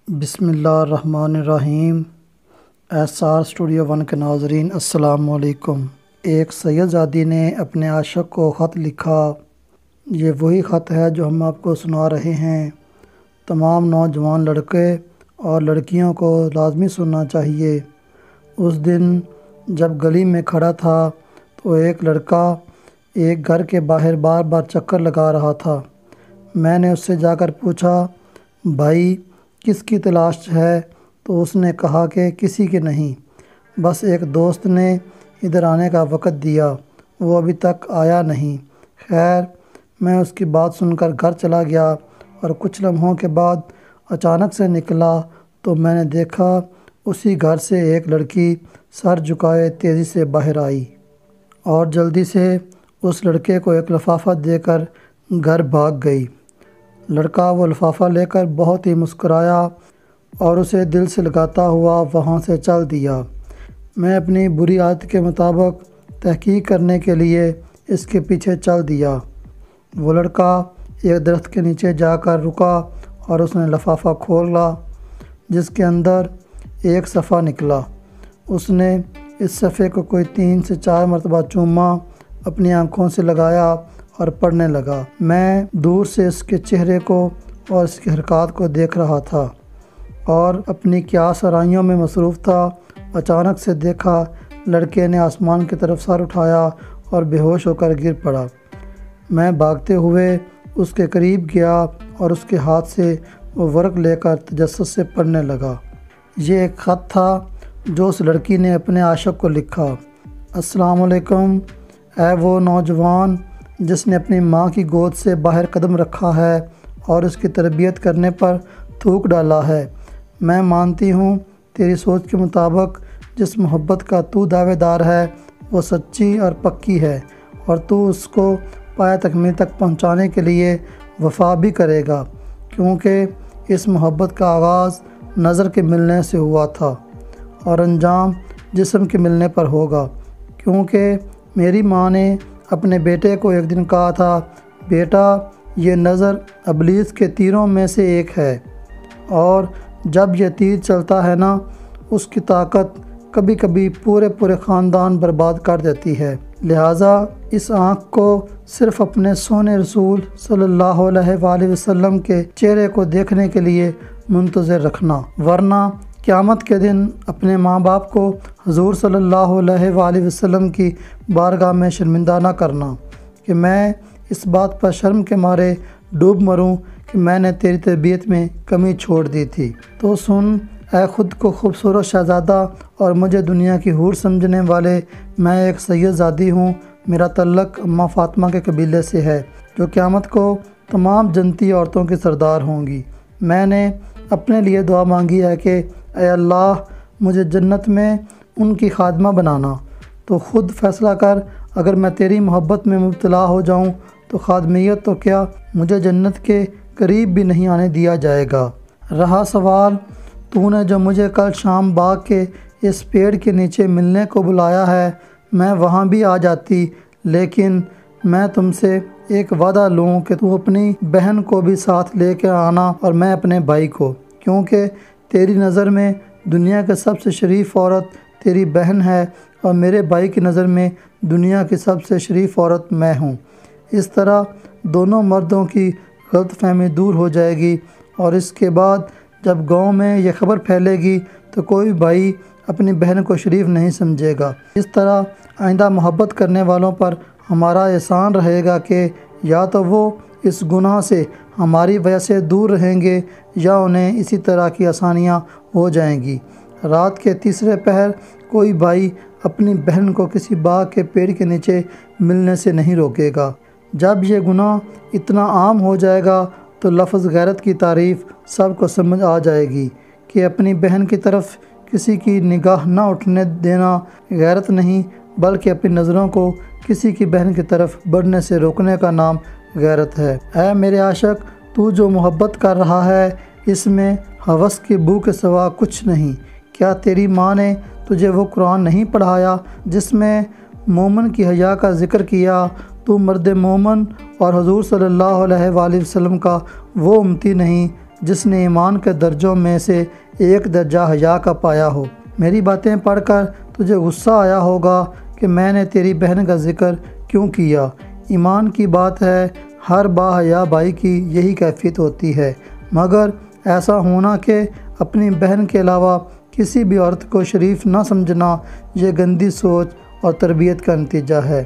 بسم اللہ الرحمن الرحیم۔ SR اسٹوڈیو 1 کے ناظرین السلام علیکم۔ ایک سید زادی نے اپنے عاشق کو خط لکھا۔ یہ وہی خط ہے جو ہم آپ کو سنا رہے ہیں۔ تمام نوجوان لڑکے اور لڑکیوں کو لازمی سننا چاہیے۔ اس دن جب گلی میں کھڑا تھا تو ایک لڑکا ایک گھر کے باہر بار بار چکر لگا رہا تھا۔ میں نے اس سے جا کر پوچھا، بھائی کس کی تلاش ہے؟ تو اس نے کہا کہ کسی کی نہیں، بس ایک دوست نے ادھر آنے کا وقت دیا، وہ ابھی تک آیا نہیں۔ خیر، میں اس کی بات سن کر گھر چلا گیا اور کچھ لمحوں کے بعد اچانک سے نکلا تو میں نے دیکھا اسی گھر سے ایک لڑکی سر جھکائے تیزی سے باہر آئی اور جلدی سے اس لڑکے کو ایک لفافہ دے کر گھر بھاگ گئی۔ لڑکا وہ لفافہ لے کر بہت ہی مسکرایا اور اسے دل سے لگاتا ہوا وہاں سے چل دیا۔ میں اپنی بری عادت کے مطابق تحقیق کرنے کے لیے اس کے پیچھے چل دیا۔ وہ لڑکا ایک درخت کے نیچے جا کر رکا اور اس نے لفافہ کھولا جس کے اندر ایک صفحہ نکلا۔ اس نے اس صفحے کو کوئی 3 سے 4 مرتبہ چوما، اپنی آنکھوں سے لگایا اور پڑھنے لگا۔ میں دور سے اس کے چہرے کو اور اس کی حرکات کو دیکھ رہا تھا اور اپنی قیاس آرائیوں میں مصروف تھا۔ اچانک سے دیکھا لڑکے نے آسمان کی طرف سر اٹھایا اور بے ہوش ہو کر گر پڑا۔ میں بھاگتے ہوئے اس کے قریب گیا اور اس کے ہاتھ سے وہ ورق لے کر تجسس سے پڑھنے لگا۔ یہ ایک خط تھا جو اس لڑکی نے اپنے عاشق کو لکھا۔ السلام علیکم، اے وہ نوجوان جس نے اپنی ماں کی گود سے باہر قدم رکھا ہے اور اس کی تربیت کرنے پر تھوک ڈالا ہے۔ میں مانتی ہوں تیری سوچ کے مطابق جس محبت کا تو دعوے دار ہے وہ سچی اور پکی ہے، اور تو اس کو پایہ تکمیل تک پہنچانے کے لیے وفا بھی کرے گا، کیونکہ اس محبت کا آغاز نظر کے ملنے سے ہوا تھا اور انجام جسم کے ملنے پر ہوگا، کیونکہ میری ماں نے اپنے بیٹے کو ایک دن کہا تھا، بیٹا یہ نظر ابلیس کے تیروں میں سے ایک ہے، اور جب یہ تیر چلتا ہے نا، اس کی طاقت کبھی کبھی پورے خاندان برباد کر دیتی ہے۔ لہٰذا اس آنکھ کو صرف اپنے سونے رسول صلی اللہ علیہ وآلہ وسلم کے چہرے کو دیکھنے کے لیے منتظر رکھنا، ورنہ قیامت کے دن اپنے ماں باپ کو حضور صلی اللہ علیہ وآلہ وسلم کی بارگاہ میں شرمندہ نہ کرنا کہ میں اس بات پر شرم کے مارے ڈوب مروں کہ میں نے تیری تربیت میں کمی چھوڑ دی تھی۔ تو سن اے خود کو خوبصورت شہزادہ اور مجھے دنیا کی حور سمجھنے والے، میں ایک سید زادی ہوں۔ میرا تعلق اماں فاطمہ کے قبیلے سے ہے جو قیامت کو تمام جنتی عورتوں کی سردار ہوں گی۔ میں نے اپنے لیے دعا مانگی ہے کہ اے اللہ مجھے جنت میں ان کی خادمہ بنانا، تو خود فیصلہ کر، اگر میں تیری محبت میں مبتلا ہو جاؤں تو خادمیت تو کیا، مجھے جنت کے قریب بھی نہیں آنے دیا جائے گا۔ رہا سوال، تو نے جو مجھے کل شام باغ کے اس پیڑ کے نیچے ملنے کو بلایا ہے، میں وہاں بھی آ جاتی، لیکن میں تم سے ایک وعدہ لوں کہ تو اپنی بہن کو بھی ساتھ لے کے آنا اور میں اپنے بھائی کو، کیونکہ تیری نظر میں دنیا کے سب سے شریف عورت تیری بہن ہے اور میرے بھائی کی نظر میں دنیا کی سب سے شریف عورت میں ہوں۔ اس طرح دونوں مردوں کی غلط فہمی دور ہو جائے گی، اور اس کے بعد جب گاؤں میں یہ خبر پھیلے گی تو کوئی بھائی اپنی بہن کو شریف نہیں سمجھے گا۔ اس طرح آئندہ محبت کرنے والوں پر ہمارا احسان رہے گا کہ یا تو وہ اس گناہ سے ہماری وجہ سے دور رہیں گے یا انہیں اسی طرح کی آسانیاں ہو جائیں گی۔ رات کے تیسرے پہر کوئی بھائی اپنی بہن کو کسی باغ کے پیڑ کے نیچے ملنے سے نہیں روکے گا۔ جب یہ گناہ اتنا عام ہو جائے گا تو لفظ غیرت کی تعریف سب کو سمجھ آ جائے گی کہ اپنی بہن کی طرف کسی کی نگاہ نہ اٹھنے دینا غیرت نہیں، بلکہ اپنی نظروں کو کسی کی بہن کی طرف بڑھنے سے روکنے کا نام غیرت ہے۔ اے میرے عاشق، تو جو محبت کر رہا ہے اس میں ہوس کی بو کے سوا کچھ نہیں۔ کیا تیری ماں نے تجھے وہ قرآن نہیں پڑھایا جس میں مومن کی حیا کا ذکر کیا؟ تو مرد مومن اور حضور صلی اللہ علیہ وآلہ وسلم کا وہ امتی نہیں جس نے ایمان کے درجوں میں سے ایک درجہ حیا کا پایا ہو۔ میری باتیں پڑھ کر تجھے غصہ آیا ہوگا کہ میں نے تیری بہن کا ذکر کیوں کیا۔ ایمان کی بات ہے، ہر با حیا بھائی کی یہی کیفیت ہوتی ہے، مگر ایسا ہونا کہ اپنی بہن کے علاوہ کسی بھی عورت کو شریف نہ سمجھنا، یہ گندی سوچ اور تربیت کا نتیجہ ہے۔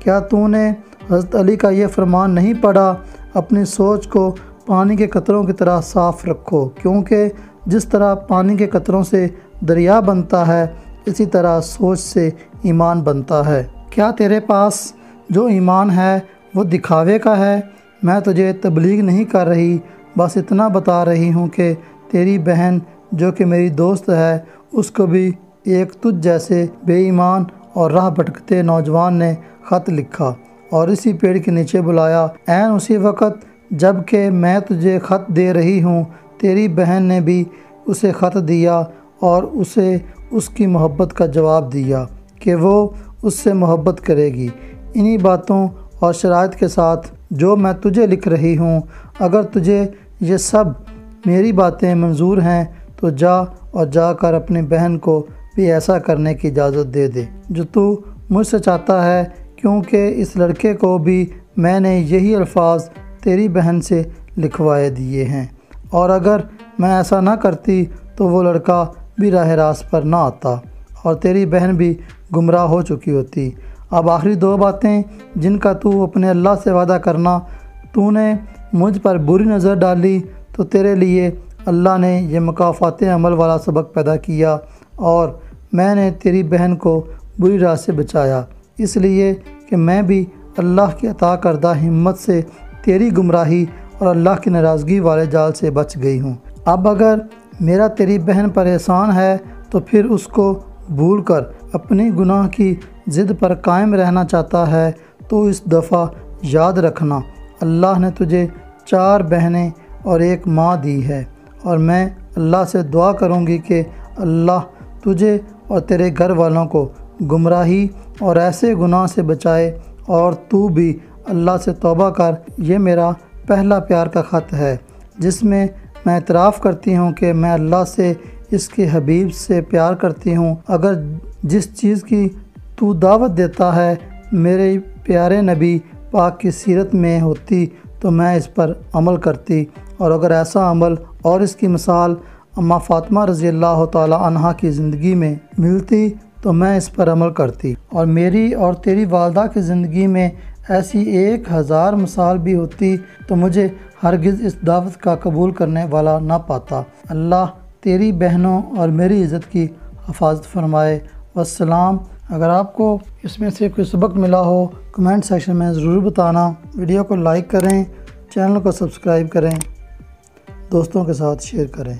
کیا تو نے حضرت علی کا یہ فرمان نہیں پڑھا؟ اپنی سوچ کو پانی کے قطروں کی طرح صاف رکھو، کیونکہ جس طرح پانی کے قطروں سے دریا بنتا ہے، اسی طرح سوچ سے ایمان بنتا ہے۔ کیا تیرے پاس جو ایمان ہے وہ دکھاوے کا ہے؟ میں تجھے تبلیغ نہیں کر رہی، بس اتنا بتا رہی ہوں کہ تیری بہن جو کہ میری دوست ہے، اس کو بھی ایک تجھ جیسے بے ایمان اور راہ بھٹکتے نوجوان نے خط لکھا اور اسی پیڑ کے نیچے بلایا۔ عین اسی وقت جب کہ میں تجھے خط دے رہی ہوں، تیری بہن نے بھی اسے خط دیا اور اسے اس کی محبت کا جواب دیا کہ وہ اس سے محبت کرے گی۔ انہی باتوں اور شرائط کے ساتھ جو میں تجھے لکھ رہی ہوں، اگر تجھے یہ سب میری باتیں منظور ہیں تو جا کر اپنی بہن کو بھی ایسا کرنے کی اجازت دے دے جو تو مجھ سے چاہتا ہے، کیونکہ اس لڑکے کو بھی میں نے یہی الفاظ تیری بہن سے لکھوائے دیے ہیں، اور اگر میں ایسا نہ کرتی تو وہ لڑکا بھی راہ راست پر نہ آتا اور تیری بہن بھی گمراہ ہو چکی ہوتی۔ اب آخری دو باتیں جن کا تو اپنے اللہ سے وعدہ کرنا۔ تو نے مجھ پر بری نظر ڈالی تو تیرے لیے اللہ نے یہ مکافات عمل والا سبق پیدا کیا، اور میں نے تیری بہن کو بری راہ سے بچایا، اس لیے کہ میں بھی اللہ کی عطا کردہ ہمت سے تیری گمراہی اور اللہ کی ناراضگی والے جال سے بچ گئی ہوں۔ اب اگر میرا تیری بہن پر احسان ہے تو پھر اس کو بھول کر اپنی گناہ کی ضد پر قائم رہنا چاہتا ہے تو اس دفعہ یاد رکھنا، اللہ نے تجھے 4 بہنیں اور 1 ماں دی ہے، اور میں اللہ سے دعا کروں گی کہ اللہ تجھے اور تیرے گھر والوں کو گمراہی اور ایسے گناہ سے بچائے، اور تو بھی اللہ سے توبہ کر۔ یہ میرا پہلا پیار کا خط ہے جس میں میں اعتراف کرتی ہوں کہ میں اللہ سے، اس کے حبیب سے پیار کرتی ہوں۔ اگر جس چیز کی تو دعوت دیتا ہے میرے پیارے نبی پاک کی سیرت میں ہوتی تو میں اس پر عمل کرتی، اور اگر ایسا عمل اور اس کی مثال اماں فاطمہ رضی اللہ تعالی عنہا کی زندگی میں ملتی تو میں اس پر عمل کرتی، اور میری اور تیری والدہ کی زندگی میں ایسی 1000 مثال بھی ہوتی تو مجھے ہرگز اس دعوت کا قبول کرنے والا نہ پاتا۔ اللہ تیری بہنوں اور میری عزت کی حفاظت فرمائے۔ والسلام۔ اگر آپ کو اس میں سے کوئی سبق ملا ہو کمنٹ سیکشن میں ضرور بتانا۔ ویڈیو کو لائک کریں، چینل کو سبسکرائب کریں، دوستوں کے ساتھ شیئر کریں۔